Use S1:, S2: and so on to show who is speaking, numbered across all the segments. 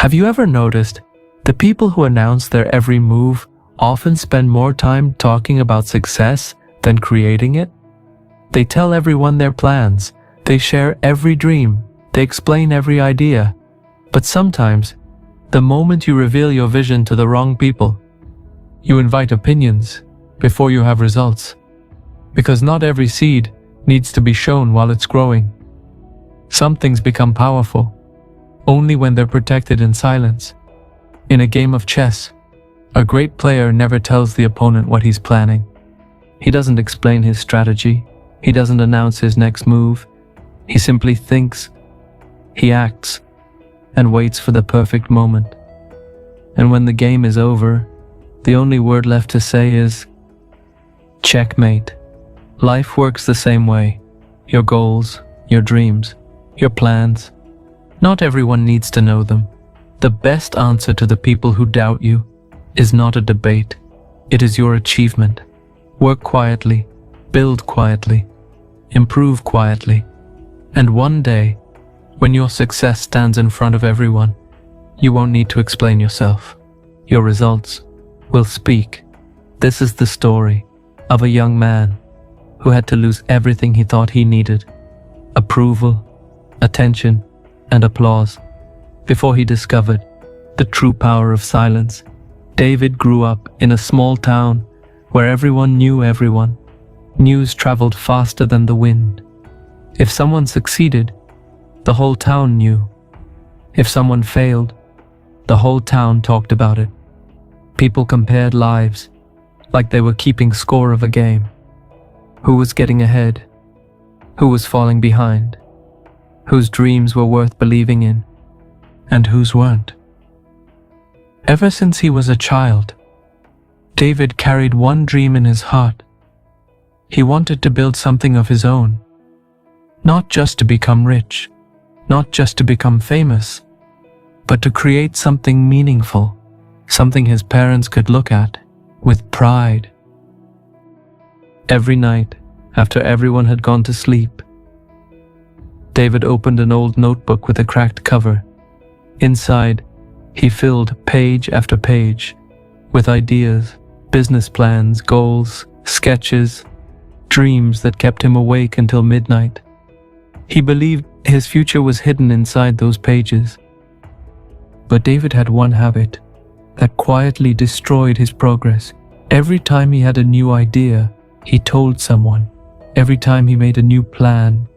S1: Have you ever noticed the people who announce their every move often spend more time talking about success than creating it? They tell everyone their plans, they share every dream, they explain every idea. But sometimes, the moment you reveal your vision to the wrong people, you invite opinions before you have results. Because not every seed needs to be shown while it's growing. Some things become powerful only when they're protected in silence. In a game of chess, a great player never tells the opponent what he's planning. He doesn't explain his strategy. He doesn't announce his next move. He simply thinks, he acts, and waits for the perfect moment. And when the game is over, the only word left to say is, checkmate. Life works the same way. Your goals, your dreams, your plans. Not everyone needs to know them. The best answer to the people who doubt you is not a debate. It is your achievement. Work quietly, build quietly, improve quietly. And one day, when your success stands in front of everyone, you won't need to explain yourself. Your results will speak. This is the story of a young man who had to lose everything he thought he needed: approval, attention, and applause, before he discovered the true power of silence. David grew up in a small town where everyone knew everyone. News traveled faster than the wind. If someone succeeded, the whole town knew. If someone failed, the whole town talked about it. People compared lives like they were keeping score of a game. Who was getting ahead? Who was falling behind? Whose dreams were worth believing in, and whose weren't? Ever since he was a child, David carried one dream in his heart. He wanted to build something of his own. Not just to become rich, not just to become famous, but to create something meaningful, something his parents could look at with pride. Every night, after everyone had gone to sleep, David opened an old notebook with a cracked cover. Inside, he filled page after page with ideas, business plans, goals, sketches, dreams that kept him awake until midnight. He believed his future was hidden inside those pages. But David had one habit that quietly destroyed his progress. Every time he had a new idea, he told someone. Every time he made a new plan,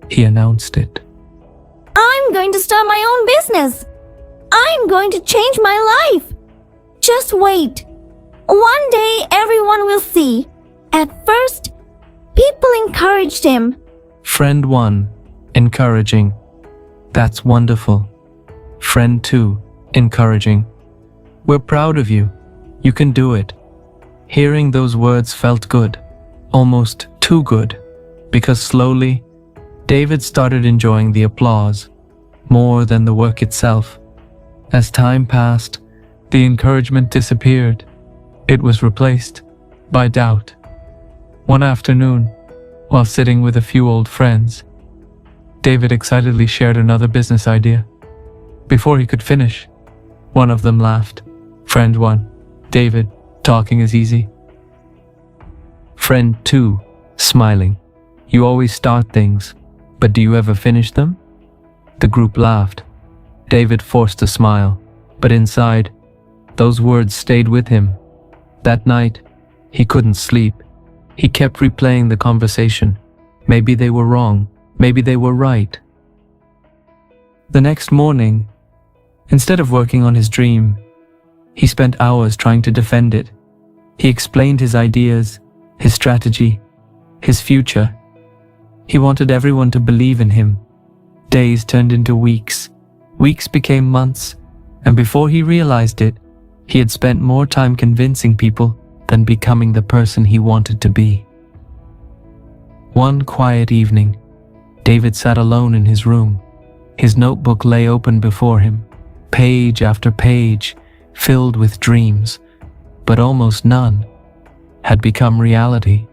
S1: he announced it.
S2: I'm going to start my own business. I'm going to change my life. Just wait. One day everyone will see. At first, people encouraged him.
S1: Friend 1, encouraging. That's wonderful. Friend 2, encouraging. We're proud of you. You can do it. Hearing those words felt good, almost too good, because slowly, David started enjoying the applause more than the work itself. As time passed, the encouragement disappeared. It was replaced by doubt. One afternoon, while sitting with a few old friends, David excitedly shared another business idea. Before he could finish, one of them laughed. Friend 1, David, talking is easy. Friend 2, smiling. You always start things, but do you ever finish them? The group laughed. David forced a smile, but inside, those words stayed with him. That night, he couldn't sleep. He kept replaying the conversation. Maybe they were wrong. Maybe they were right. The next morning, instead of working on his dream, he spent hours trying to defend it. He explained his ideas, his strategy, his future. He wanted everyone to believe in him. Days turned into weeks. Weeks became months, and before he realized it, he had spent more time convincing people than becoming the person he wanted to be. One quiet evening, David sat alone in his room. His notebook lay open before him, page after page, filled with dreams, but almost none had become reality.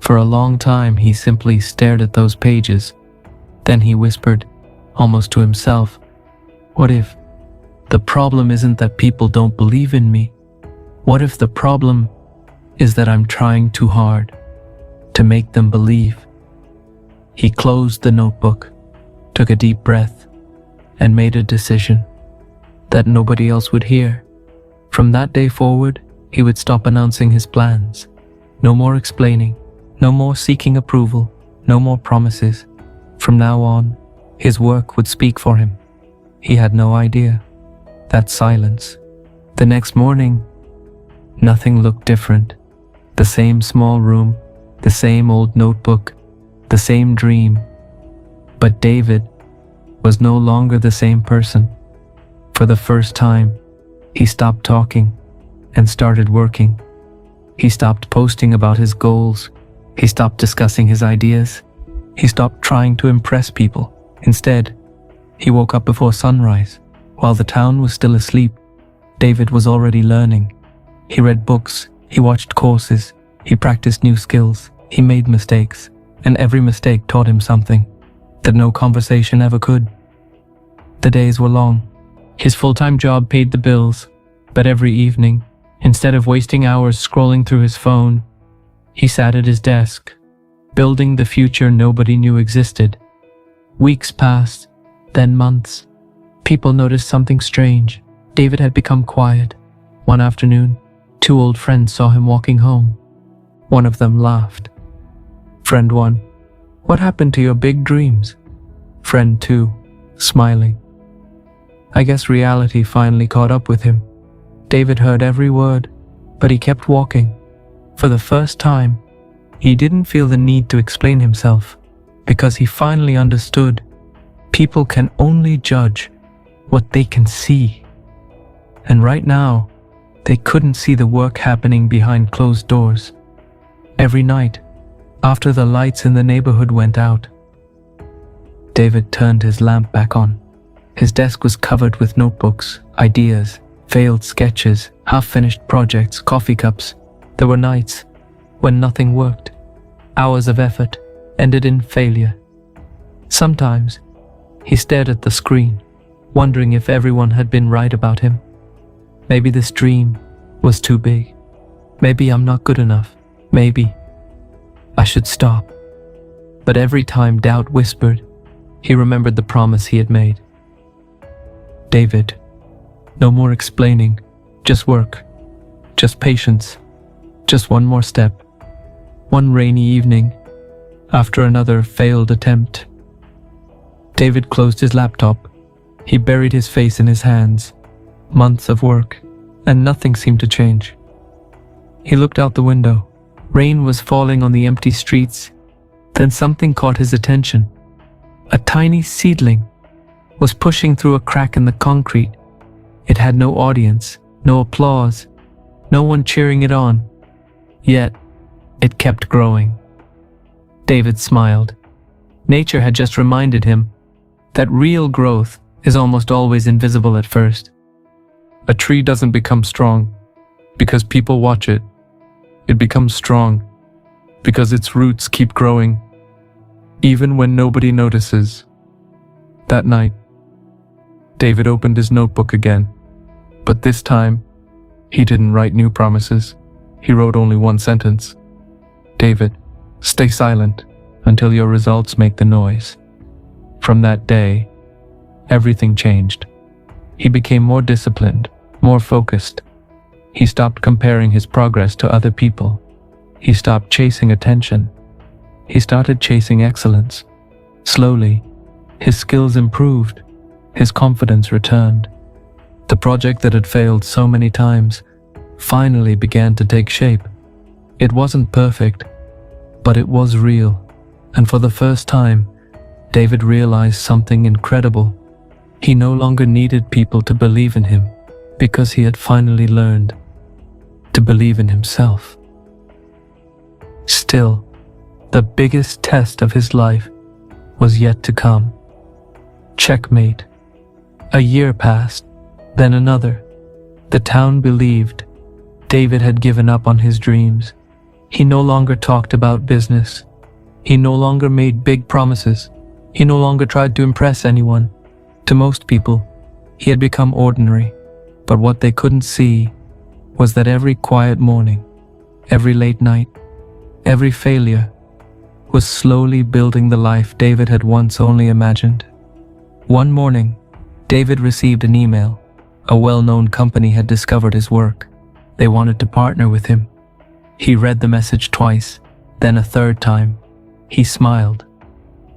S1: For a long time, he simply stared at those pages. Then he whispered, almost to himself, "What if The problem isn't that people don't believe in me. What if the problem is that I'm trying too hard to make them believe? He closed the notebook, took a deep breath, and made a decision that nobody else would hear. From that day forward, he would stop announcing his plans. No more explaining, no more seeking approval, no more promises. From now on, his work would speak for him. He had no idea. That silence. The next morning, nothing looked different. The same small room, the same old notebook, the same dream. But David was no longer the same person. For the first time, he stopped talking and started working. He stopped posting about his goals. He stopped discussing his ideas. He stopped trying to impress people. Instead, he woke up before sunrise. While the town was still asleep, David was already learning. He read books, he watched courses, he practiced new skills, he made mistakes, and every mistake taught him something that no conversation ever could. The days were long. His full-time job paid the bills, but every evening, instead of wasting hours scrolling through his phone, he sat at his desk, building the future nobody knew existed. Weeks passed, then months. People noticed something strange. David had become quiet. One afternoon, two old friends saw him walking home. One of them laughed. Friend 1, what happened to your big dreams? Friend 2, smiling. I guess reality finally caught up with him. David heard every word, but he kept walking. For the first time, he didn't feel the need to explain himself, because he finally understood people can only judge what they can see. And right now, they couldn't see the work happening behind closed doors. Every night, after the lights in the neighborhood went out, David turned his lamp back on. His desk was covered with notebooks, ideas, failed sketches, half-finished projects, coffee cups. There were nights when nothing worked. Hours of effort ended in failure. Sometimes, he stared at the screen, wondering if everyone had been right about him. Maybe this dream was too big. Maybe I'm not good enough. Maybe I should stop. But every time doubt whispered, he remembered the promise he had made. David, no more explaining, just work, just patience, just one more step. One rainy evening, after another failed attempt, David closed his laptop. He buried his face in his hands. Months of work, and nothing seemed to change. He looked out the window. Rain was falling on the empty streets. Then something caught his attention. A tiny seedling was pushing through a crack in the concrete. It had no audience, no applause, no one cheering it on. Yet, it kept growing. David smiled. Nature had just reminded him that real growth is almost always invisible at first. A tree doesn't become strong because people watch it. It becomes strong because its roots keep growing, even when nobody notices. That night, David opened his notebook again, but this time, he didn't write new promises. He wrote only one sentence. David, stay silent until your results make the noise. From that day, everything changed. He became more disciplined, more focused. He stopped comparing his progress to other people. He stopped chasing attention. He started chasing excellence. Slowly, his skills improved. His confidence returned. The project that had failed so many times finally began to take shape. It wasn't perfect, but it was real. And for the first time, David realized something incredible. He no longer needed people to believe in him because he had finally learned to believe in himself. Still, the biggest test of his life was yet to come. Checkmate. A year passed, then another. The town believed David had given up on his dreams. He no longer talked about business. He no longer made big promises. He no longer tried to impress anyone. To most people, He had become ordinary, but what they couldn't see was that every quiet morning, every late night, every failure was slowly building the life David had once only imagined. One morning, David received an email. A well-known company had discovered his work. They wanted to partner with him. He read the message twice, then a third time. He smiled,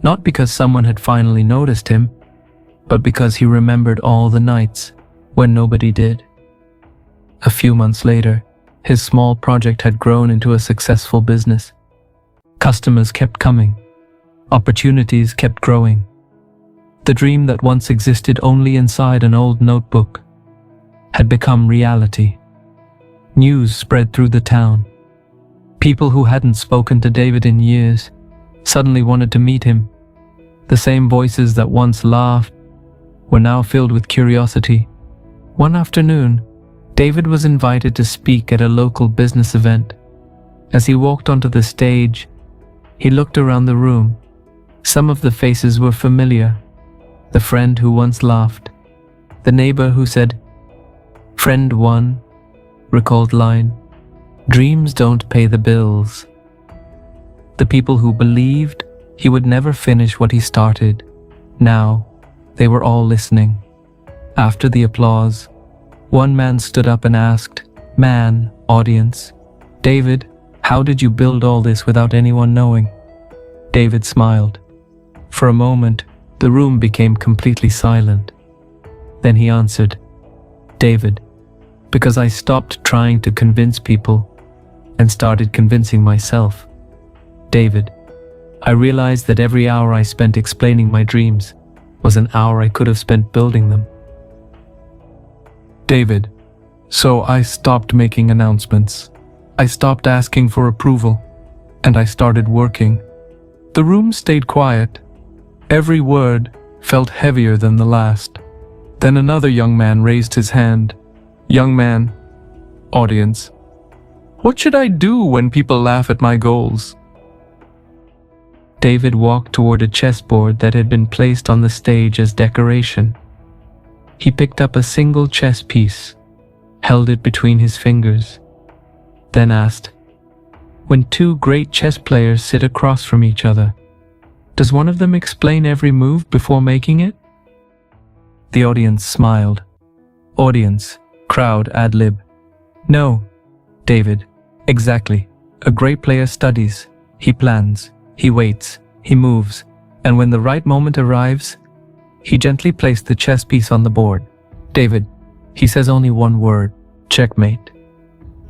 S1: not because someone had finally noticed him, but because he remembered all the nights when nobody did. A few months later, his small project had grown into a successful business. Customers kept coming. Opportunities kept growing. The dream that once existed only inside an old notebook had become reality. News spread through the town. People who hadn't spoken to David in years suddenly wanted to meet him. The same voices that once laughed were now filled with curiosity. One afternoon, David was invited to speak at a local business event. As he walked onto the stage, he looked around the room. Some of the faces were familiar. The friend who once laughed, the neighbor who said, "Friend one," recalled line, "Dreams don't pay the bills." The people who believed he would never finish what he started, now they were all listening. After the applause, one man stood up and asked, "Man, audience, David, how did you build all this without anyone knowing?" David smiled. For a moment, the room became completely silent. Then he answered, "David, because I stopped trying to convince people and started convincing myself. David, I realized that every hour I spent explaining my dreams was an hour I could have spent building them." David, so I stopped making announcements. I stopped asking for approval, and I started working. The room stayed quiet. Every word felt heavier than the last. Then another young man raised his hand. "Young man, audience, what should I do when people laugh at my goals?" David walked toward a chessboard that had been placed on the stage as decoration. He picked up a single chess piece, held it between his fingers, then asked, "When two great chess players sit across from each other, does one of them explain every move before making it?" The audience smiled. Audience, crowd, ad-lib. "No, David, exactly. A great player studies, he plans, he waits, he moves, and when the right moment arrives, he gently placed the chess piece on the board. David, he says only one word, checkmate."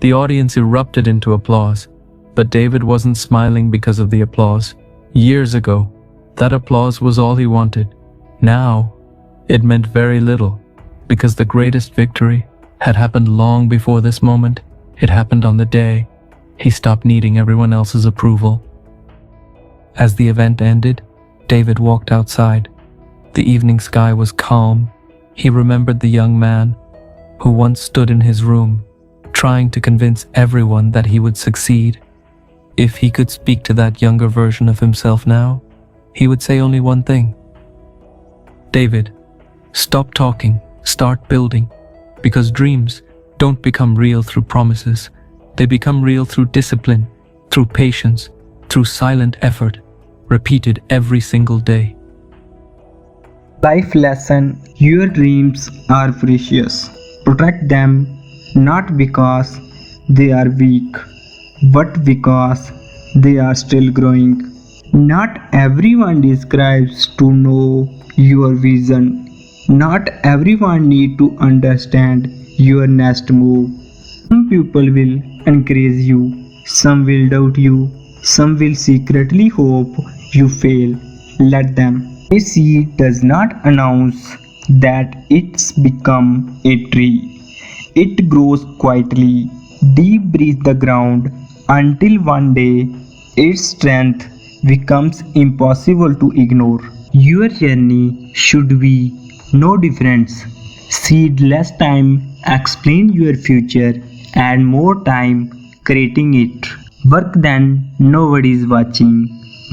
S1: The audience erupted into applause, but David wasn't smiling because of the applause. Years ago, that applause was all he wanted. Now, it meant very little, because the greatest victory had happened long before this moment. It happened on the day he stopped needing everyone else's approval. As the event ended, David walked outside. The evening sky was calm. He remembered the young man who once stood in his room, trying to convince everyone that he would succeed. If he could speak to that younger version of himself now, he would say only one thing. "David, stop talking, start building, because dreams don't become real through promises. They become real through discipline, through patience, through silent effort, repeated every single day."
S3: Life lesson: your dreams are precious. Protect them not because they are weak, but because they are still growing. Not everyone describes to know your vision. Not everyone need to understand your next move. Some people will encourage you, some will doubt you, some will secretly hope you fail. Let them. A seed does not announce that it's become a tree. It grows quietly, deep beneath the ground, until one day its strength becomes impossible to ignore. Your journey should be no difference. Seed less time explain your future and more time creating it. Work then nobody is watching.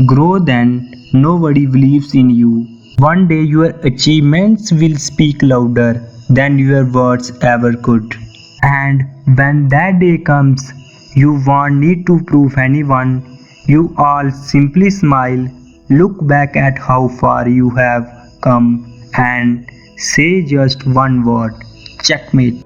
S3: Grow then nobody believes in you. One day your achievements will speak louder than your words ever could. And when that day comes, you won't need to prove anyone. You all simply smile, look back at how far you have come, and say just one word: checkmate.